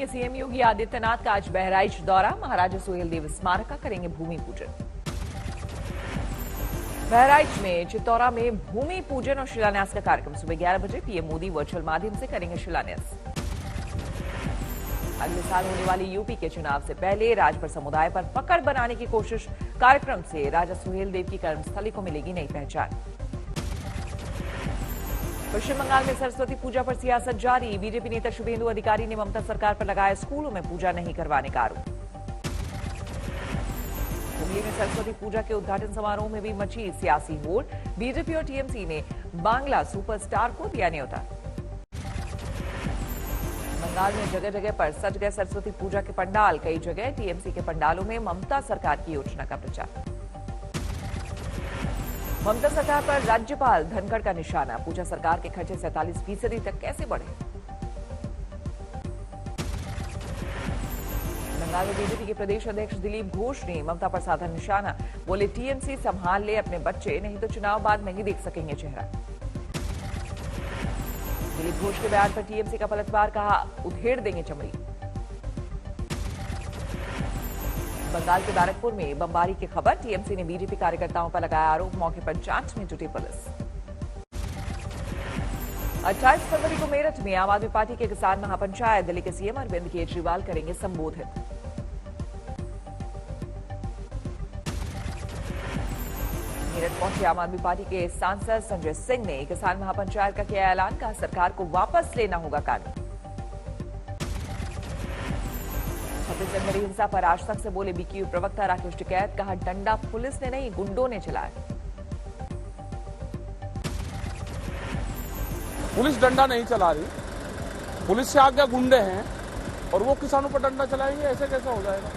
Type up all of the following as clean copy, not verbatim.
के सीएम योगी आदित्यनाथ का आज बहराइच दौरा। महाराजा सुहेलदेव स्मारक का करेंगे भूमि पूजन। बहराइच में चित्तौरा में भूमि पूजन और शिलान्यास का कार्यक्रम सुबह 11 बजे पीएम मोदी वर्चुअल माध्यम से करेंगे शिलान्यास। अगले साल होने वाले यूपी के चुनाव से पहले राजभर समुदाय पर पकड़ बनाने की कोशिश। कार्यक्रम से राजा सुहेलदेव की कर्मस्थली को मिलेगी नई पहचान। पश्चिम बंगाल में सरस्वती पूजा पर सियासत जारी। बीजेपी नेता शुभेंदु अधिकारी ने ममता सरकार पर लगाया स्कूलों में पूजा नहीं करवाने का आरोप। हुगली में सरस्वती पूजा के उद्घाटन समारोह में भी मची सियासी होड़। बीजेपी और टीएमसी ने बांग्ला सुपरस्टार को दिया न्योता। बंगाल में जगह जगह पर सज गए सरस्वती पूजा के पंडाल। कई जगह टीएमसी के पंडालों में ममता सरकार की योजना का प्रचार। ममता सरकार पर राज्यपाल धनखड़ का निशाना। पूजा सरकार के खर्चे 47% तक कैसे बढ़े। बंगाल में बीजेपी के प्रदेश अध्यक्ष दिलीप घोष ने ममता पर साधा निशाना। बोले टीएमसी संभाल ले अपने बच्चे, नहीं तो चुनाव बाद नहीं देख सकेंगे चेहरा। दिलीप घोष के बयान पर टीएमसी का पलटवार, कहा उधेड़ देंगे चमड़ी। बंगाल के बैरकपुर में बमबारी की खबर। टीएमसी ने बीजेपी कार्यकर्ताओं पर लगाया आरोप। मौके पर जांच में जुटी पुलिस। 28 फरवरी को मेरठ में आम आदमी पार्टी के किसान महापंचायत। दिल्ली के सीएम अरविंद केजरीवाल करेंगे संबोधित। मेरठ पहुंचे आम आदमी पार्टी के सांसद संजय सिंह ने किसान महापंचायत का किया ऐलान। कहा सरकार को वापस लेना होगा कानून। 26 जनवरी हिंसा पर आज तक से बोले बीकेयू प्रवक्ता राकेश टिकैत। कहा डंडा पुलिस ने नहीं, गुंडों ने चलाया। पुलिस डंडा नहीं चला रही, पुलिस से आगे गुंडे हैं और वो किसानों पर डंडा चलाएंगे, ऐसे कैसे हो जाएगा।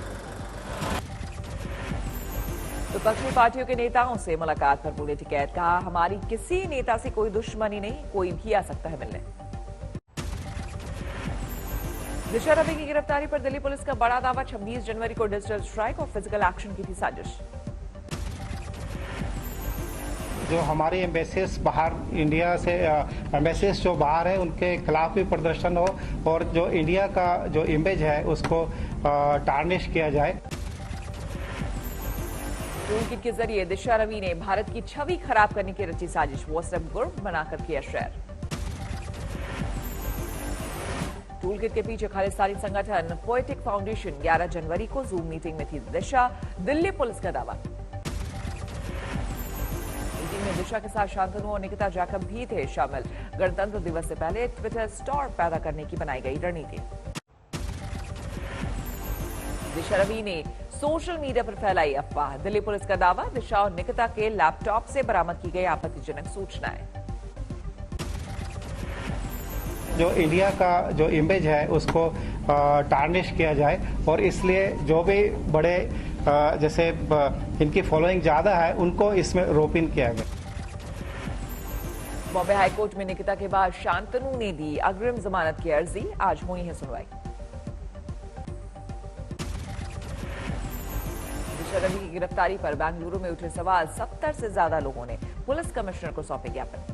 विपक्षी पार्टियों के नेताओं से मुलाकात पर बोले टिकैत। कहा हमारी किसी नेता से कोई दुश्मनी नहीं, कोई भी आ सकता है मिलने। दिशा रवि की गिरफ्तारी पर दिल्ली पुलिस का बड़ा दावा। 26 जनवरी को डिजिटल स्ट्राइक और फिजिकल एक्शन की थी साजिश। जो हमारी एम्बेसीज बाहर इंडिया से एम्बेसीज जो बाहर है उनके खिलाफ भी प्रदर्शन हो और जो इंडिया का जो इमेज है उसको टार्निश किया जाए। टूलकिट के जरिए दिशा रवि ने भारत की छवि खराब करने की रची साजिश। व्हाट्सएप ग्रुप बनाकर किया शेयर। टूलकिट के पीछे खालिस्तानी संगठन पोएटिक फाउंडेशन। 11 जनवरी को जूम मीटिंग में थी दिशा। दिल्ली पुलिस का दावा। मीटिंग में दिशा के साथ शांतनु और निकिता जैकब भी थे शामिल। गणतंत्र दिवस से पहले ट्विटर स्टॉर पैदा करने की बनाई गई रणनीति। दिशा रवि ने सोशल मीडिया पर फैलाई अफवाह। दिल्ली पुलिस का दावा। दिशा और निकिता के लैपटॉप से बरामद की गई आपत्तिजनक सूचनाएं। जो इंडिया का जो इमेज है उसको टार्निश किया जाए और इसलिए जो भी बड़े जैसे इनकी फॉलोइंग ज्यादा है उनको इसमें रोप इन किया गया। बॉम्बे हाईकोर्ट में निकिता के बाद शांतनु ने दी अग्रिम जमानत की अर्जी। आज हुई है सुनवाई। दिशा रवि की गिरफ्तारी पर बेंगलुरु में उठे सवाल। 70 से ज्यादा लोगों ने पुलिस कमिश्नर को सौंपे ज्ञापन।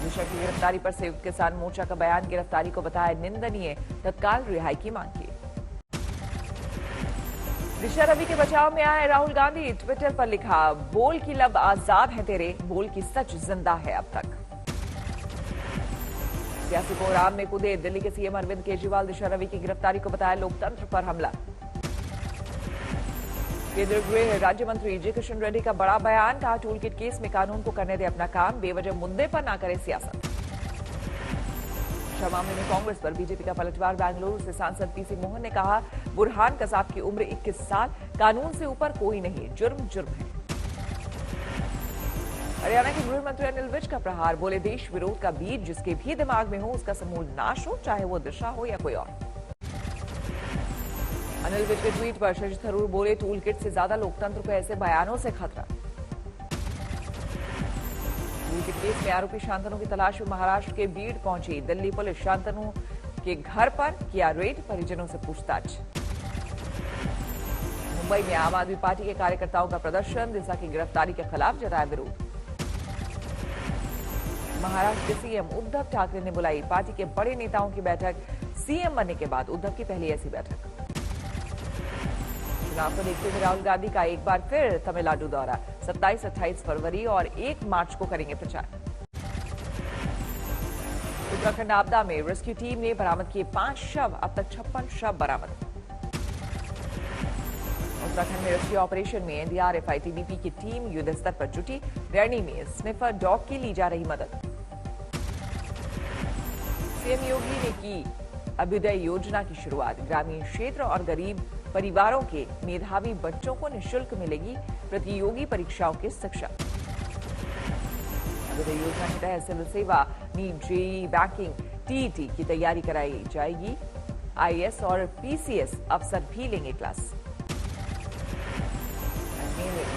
दिशा की गिरफ्तारी पर संयुक्त किसान मोर्चा का बयान। गिरफ्तारी को बताया निंदनीय, तत्काल रिहाई की मांग की। दिशा रवि के बचाव में आए राहुल गांधी। ट्विटर पर लिखा बोल की लब आजाद है तेरे, बोल की सच जिंदा है अब तक। सियासी कोहराम में कूदे दिल्ली के सीएम अरविंद केजरीवाल। दिशा रवि की गिरफ्तारी को बताया लोकतंत्र पर हमला। केंद्रीय गृह राज्य मंत्री जी किशन रेड्डी का बड़ा बयान। कहा टूलकिट केस में कानून को करने दे अपना काम, बेवजह मुद्दे पर ना करे सियासत। मामले में कांग्रेस पर बीजेपी का पलटवार। बेंगलुरु से सांसद पीसी मोहन ने कहा बुरहान कसाब की उम्र 21 साल, कानून से ऊपर कोई नहीं, जुर्म जुर्म है। हरियाणा के गृह मंत्री अनिल विज का प्रहार। बोले देश विरोध का बीज जिसके भी दिमाग में हो उसका समूल नाश हो, चाहे वो दिशा हो या कोई और। अनिल विज के ट्वीट पर शशि थरूर बोले टूलकिट से ज्यादा लोकतंत्र को ऐसे बयानों से खतरा। टूलकिट केस में आरोपी शांतनु की तलाश में महाराष्ट्र के बीड पहुंची दिल्ली पुलिस। शांतनु के घर पर किया रेड, परिजनों से पूछताछ। मुंबई में आम आदमी पार्टी के कार्यकर्ताओं का प्रदर्शन। दिशा की गिरफ्तारी के खिलाफ जताया विरोध। महाराष्ट्र के सीएम उद्धव ठाकरे ने बुलाई पार्टी के बड़े नेताओं की बैठक। सीएम बनने के बाद उद्धव की पहली ऐसी बैठक। चुनाव को देखते हुए राहुल गांधी का एक बार फिर तमिलनाडु दौरा। 27-28 फरवरी और 1 मार्च को करेंगे प्रचार। उत्तराखंड आपदा में रेस्क्यू टीम ने बरामद किए 5 शव, अब तक 56 शव बरामद। उत्तराखंड में रेस्क्यू ऑपरेशन में एनडीआरएफ आईटीबीपी की टीम युद्ध स्तर पर जुटी। रैनी में स्निफर डॉग की ली जा रही मदद। सीएम योगी ने की अभ्युदय योजना की शुरुआत। ग्रामीण क्षेत्र और गरीब परिवारों के मेधावी बच्चों को निःशुल्क मिलेगी प्रतियोगी परीक्षाओं की शिक्षा। अभ्युदय योजना के तहत सिविल सेवा, नीट, जेईई, बैंकिंग, टीईटी की तैयारी कराई जाएगी। आईएएस और पीसीएस अफसर भी लेंगे क्लास।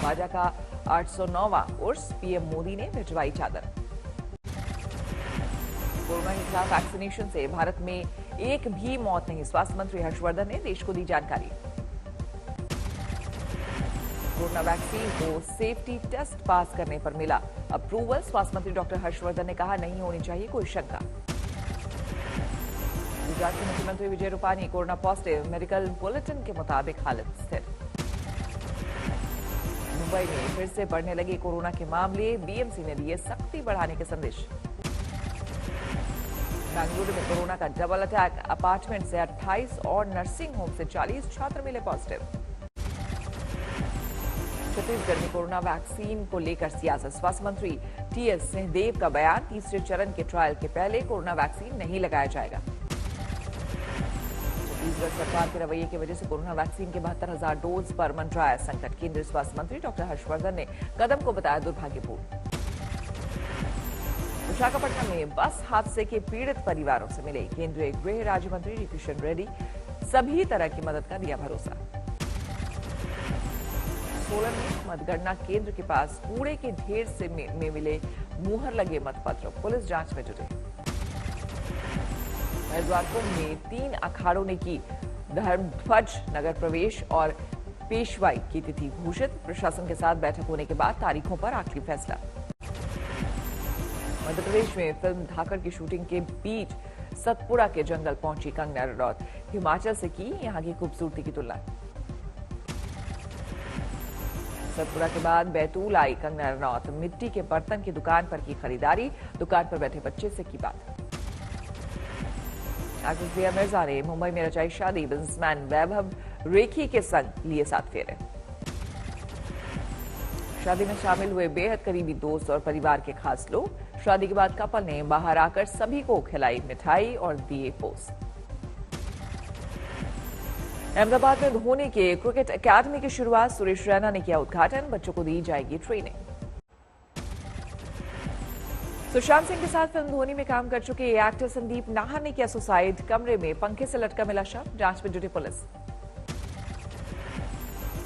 ख्वाजा का 809वां उर्स, पीएम मोदी ने भिजवाई चादर। कोरोना के खिलाफ वैक्सीनेशन से भारत में एक भी मौत नहीं, स्वास्थ्य मंत्री हर्षवर्धन ने देश को दी जानकारी। कोरोना वैक्सीन को सेफ्टी टेस्ट पास करने पर मिला अप्रूवल। स्वास्थ्य मंत्री डॉक्टर हर्षवर्धन ने कहा, नहीं होनी चाहिए कोई शंका। गुजरात के मुख्यमंत्री Vijay Rupani corona positive, medical bulletin के मुताबिक हालत स्थिर। मुंबई में फिर से बढ़ने लगे कोरोना के मामले, बीएमसी ने दिए सख्ती बढ़ाने के संदेश। बेंगलुरु में कोरोना का डबल अटैक, अपार्टमेंट से 28 और नर्सिंग होम से 40 छात्र मिले पॉजिटिव। छत्तीसगढ़ में कोरोना वैक्सीन को लेकर सियासत। स्वास्थ्य मंत्री टीएस सिंहदेव का बयान, तीसरे चरण के ट्रायल के पहले कोरोना वैक्सीन नहीं लगाया जाएगा। छत्तीसगढ़ सरकार के रवैये की वजह से कोरोना वैक्सीन के 72,000 डोज पर मंडराया संकट। केंद्रीय स्वास्थ्य मंत्री डॉक्टर हर्षवर्धन ने कदम को बताया दुर्भाग्यपूर्ण। विशाखापट्टनम में बस हादसे के पीड़ित परिवारों से मिले केंद्रीय गृह राज्य मंत्री जी किशन रेड्डी, सभी तरह की मदद का दिया भरोसा। सोलन में मतगणना केंद्र के पास कूड़े के ढेर से में मिले मुहर लगे मतपत्र, पुलिस जांच में जुटे। हरिद्वार कुंभ में 3 अखाड़ों ने की धर्मध्वज नगर प्रवेश और पेशवाई की तिथि घोषित। प्रशासन के साथ बैठक होने के बाद तारीखों पर आखिरी फैसला। मध्य प्रदेश में फिल्म धाकड़ की शूटिंग के बीच सतपुड़ा के जंगल पहुंची कंगना रनौत। हिमाचल से की यहां की खूबसूरती की तुलना। सतपुड़ा के बाद बैतूल आई कंगना रनौत, मिट्टी के बर्तन की दुकान पर की खरीदारी, दुकान पर बैठे बच्चे से की बात। एक्ट्रेस दिया मिर्जा ने मुंबई में रचाई शादी, बिजनेसमैन वैभव रेखी के संग लिए 7 फेरे। शादी में शामिल हुए बेहद करीबी दोस्त और परिवार के खास लोग। शादी के बाद कपल ने बाहर आकर सभी को खिलाई मिठाई और दिए पोज। अहमदाबाद में धोनी के क्रिकेट एकेडमी की शुरुआत, सुरेश रैना ने किया उद्घाटन। बच्चों को दी जाएगी ट्रेनिंग। सुशांत सिंह के साथ फिल्म धोनी में काम कर चुके एक्टर संदीप नाहर ने किया सुसाइड। कमरे में पंखे से लटका मिला शव, जांच में जुटी पुलिस।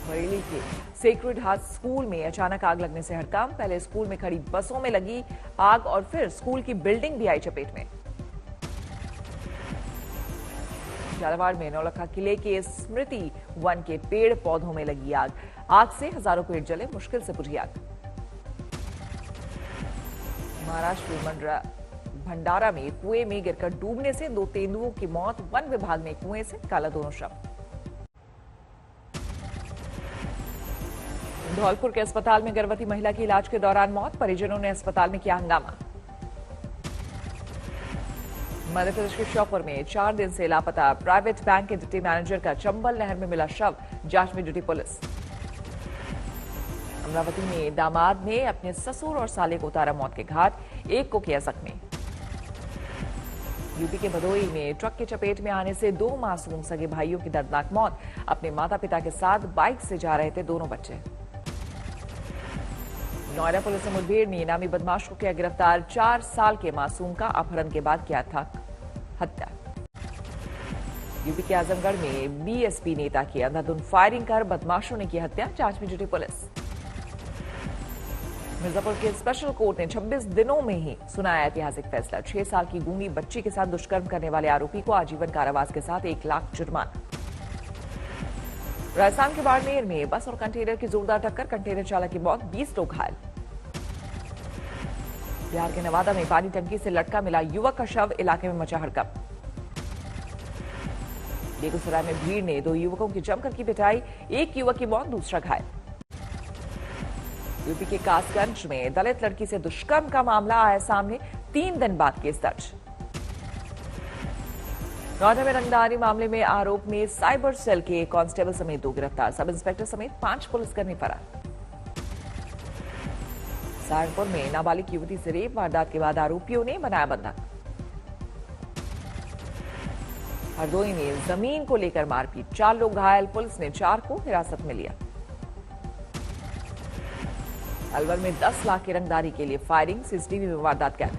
बरेली के सेक्रेड हार्ट स्कूल में अचानक आग लगने से हड़कंप। पहले स्कूल में खड़ी बसों में लगी आग और फिर स्कूल की बिल्डिंग भी आई चपेट में। झालावाड़ में नौलखा किले के स्मृति वन के पेड़ पौधों में लगी आग। आग से हजारों पेड़ जले, मुश्किल से बुझी आग। महाराष्ट्र भंडारा में कुएं में गिरकर डूबने से 2 तेंदुओं की मौत। वन विभाग ने कुएं से निकाला दोनों शव। धौलपुर के अस्पताल में गर्भवती महिला की इलाज के दौरान मौत, परिजनों ने अस्पताल में किया हंगामा। मध्य प्रदेश के श्योपुर में 4 दिन से लापता प्राइवेट बैंक के डिप्टी मैनेजर का चंबल नहर में मिला शव, जांच में जुटी पुलिस। अमरावती में दामाद ने अपने ससुर और साले को उतारा मौत के घाट, एक को किया जख्मी। यूपी के भदोही में ट्रक की चपेट में आने से 2 मासूम सगे भाइयों की दर्दनाक मौत। अपने माता पिता के साथ बाइक से जा रहे थे दोनों बच्चे। नोएडा पुलिस ने मुठभेड़ में इनामी बदमाश को किया गिरफ्तार। 4 साल के मासूम का अपहरण के बाद किया था हत्या। यूपी के आजमगढ़ में बीएसपी नेता की अंधाधुंध फायरिंग कर बदमाशों ने की हत्या, जांच में जुटी पुलिस। मिर्जापुर के स्पेशल कोर्ट ने 26 दिनों में ही सुनाया ऐतिहासिक फैसला। 6 साल की गूंगी बच्ची के साथ दुष्कर्म करने वाले आरोपी को आजीवन कारावास के साथ 1 लाख जुर्माना। राजस्थान के बाड़मेर में बस और कंटेनर की जोरदार टक्कर, कंटेनर चालक की मौत, 20 लोग घायल। बिहार के नवादा में पानी टंकी से लटका मिला युवक का शव, इलाके में मचा हड़कंप। बेगूसराय में भीड़ ने 2 युवकों की जमकर की पिटाई, एक युवक की मौत, दूसरा घायल। यूपी के कासगंज में दलित लड़की से दुष्कर्म का मामला आया सामने, 3 दिन बाद केस दर्ज। नोएडा में रंगदारी मामले में आरोप में साइबर सेल के कांस्टेबल समेत 2 गिरफ्तार, सब इंस्पेक्टर समेत 5 पुलिसकर्मी फरार। सहारनपुर में नाबालिग युवती से रेप वारदात के बाद आरोपियों ने बनाया बंधक। हरदोई में जमीन को लेकर मारपीट, 4 लोग घायल, पुलिस ने 4 को हिरासत में लिया। अलवर में 10 लाख की रंगदारी के लिए फायरिंग, सीसीटीवी में वारदात कैद।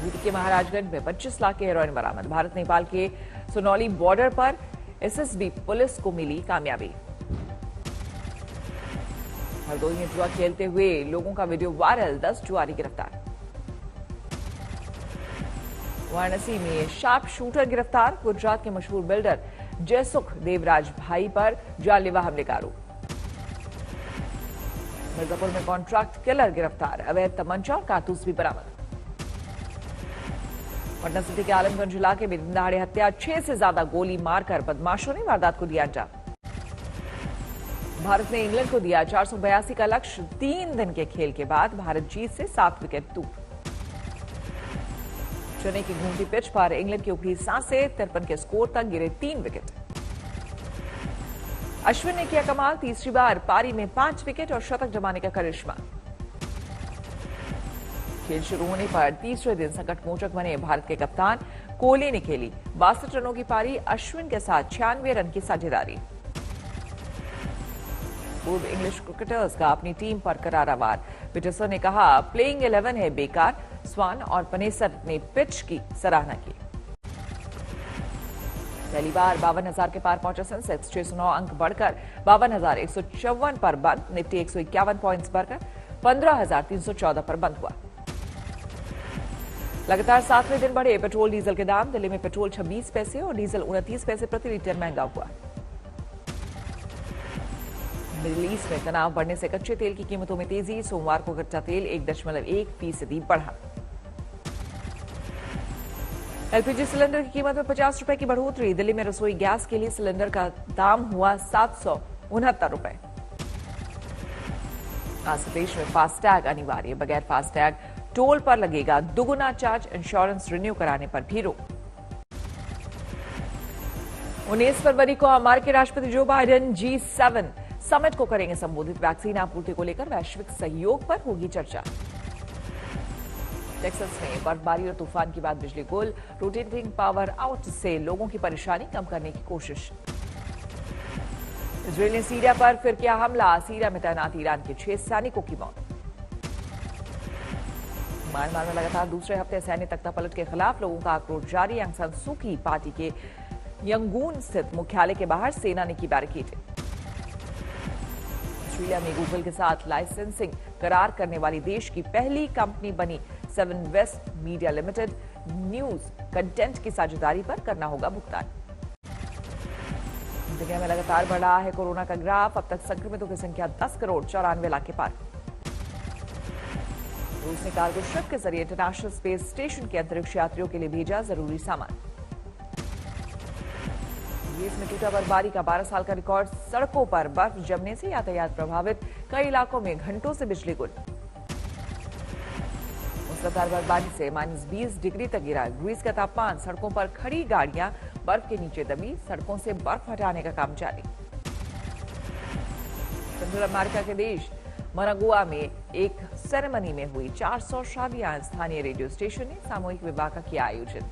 यूपी के महाराजगंज में 25 लाख के हेरोइन बरामद। भारत नेपाल के सुनौली बॉर्डर पर एसएसबी पुलिस को मिली कामयाबी। हरदोई में जुआ खेलते हुए लोगों का वीडियो वायरल, 10 जुआरी गिरफ्तार। वाराणसी में शार्प शूटर गिरफ्तार, गुजरात के मशहूर बिल्डर जयसुख देवराज भाई पर जानलेवा हमले का आरोप। मिर्जापुर में कॉन्ट्रैक्ट किलर गिरफ्तार, अवैध तमंचा और कारतूस भी बरामद। पटना सिटी के आलमगंज इलाके में दिन दहाड़े हत्या, 6 से ज्यादा गोली मारकर बदमाशों ने वारदात को दिया अंजाम। भारत ने इंग्लैंड को दिया 482 का लक्ष्य, 3 दिन के खेल के बाद भारत जीत से 7 विकेट दूर। चेन्नई की घूमती पिच पर इंग्लैंड की ऊपरी सांसें, 53 के स्कोर तक गिरे 3 विकेट। अश्विन ने किया कमाल, तीसरी बार पारी में 5 विकेट और शतक जमाने का करिश्मा। खेल शुरू होने पर तीसरे दिन संकटमोचक बने भारत के कप्तान कोहली ने खेली 62 रनों की पारी, अश्विन के साथ 96 रन की साझेदारी। पूर्व इंग्लिश क्रिकेटर्स का अपनी टीम पर करारा वार, पीटरसन ने कहा प्लेइंग 11 है बेकार, स्वान और पनेसर ने पिच की सराहना की। पहली बार 52,000 के पार पहुंचा सेंसेक्स, 609 अंक बढ़कर 52,154 पर बंद। निफ्टी 151 पॉइंट्स बढ़कर 15,314 पर बंद हुआ। लगातार 7वें दिन बढ़े पेट्रोल डीजल के दाम, दिल्ली में पेट्रोल 26 पैसे और डीजल 29 पैसे प्रति लीटर महंगा हुआ। मिडिल ईस्ट में तनाव बढ़ने से कच्चे तेल की कीमतों में तेजी, सोमवार को कच्चा तेल 1.1% बढ़ा। एलपीजी सिलेंडर की कीमत में 50 रुपए की बढ़ोतरी, दिल्ली में रसोई गैस के लिए सिलेंडर का दाम हुआ 769 रुपए। आज से देश में फास्टैग अनिवार्य, बगैर फास्टैग टोल पर लगेगा दुगुना चार्ज, इंश्योरेंस रिन्यू कराने पर भी रोक। 19 फरवरी को अमेरिकी राष्ट्रपति जो बाइडेन G7 समिट को करेंगे संबोधित, वैक्सीन आपूर्ति को लेकर वैश्विक सहयोग पर होगी चर्चा। टेक्सास में बर्फबारी और तूफान के बाद बिजली गुल, रोटेटिंग पावर आउट से लोगों की परेशानी कम करने की कोशिश। इजरायल ने सीरिया पर फिर किया हमला, सीरिया में तैनात ईरान के 6 सैनिकों की मौत। म्यांमार में लगातार दूसरे हफ्ते सैन्य तख्तापलट के खिलाफ लोगों का आक्रोश जारी, आंग सान सू की पार्टी के यंगून स्थित मुख्यालय के बाहर सेना ने की बैरिकेड। ऑस्ट्रेलिया में गूगल के साथ लाइसेंसिंग करार करने वाली देश की पहली कंपनी बनी 7 West Media Limited, news content की साझेदारी पर करना होगा भुगतान। दुनिया में लगातार बढ़ रहा है कोरोना का ग्राफ, अब तक संक्रमितों की संख्या 10 करोड़ 94 लाख के पार। रूस ने कार्गो शिप के जरिए इंटरनेशनल स्पेस स्टेशन के अंतरिक्ष यात्रियों के लिए भेजा जरूरी सामान। यूएस में टूटा बर्फबारी का 12 साल का रिकॉर्ड, सड़कों पर बर्फ जमने से यातायात प्रभावित, कई इलाकों में घंटों से बिजली गुल। मुसलधार बर्फबारी से -20 डिग्री तक गिरा ग्रीस का तापमान, सड़कों पर खड़ी गाड़ियां बर्फ के नीचे दबी, सड़कों से बर्फ हटाने का काम जारी। सेंट्रल अमेरिका के देश मनागुआ में एक सेरेमनी में हुई 400 शादियां, स्थानीय रेडियो स्टेशन ने सामूहिक विवाह का किया आयोजन।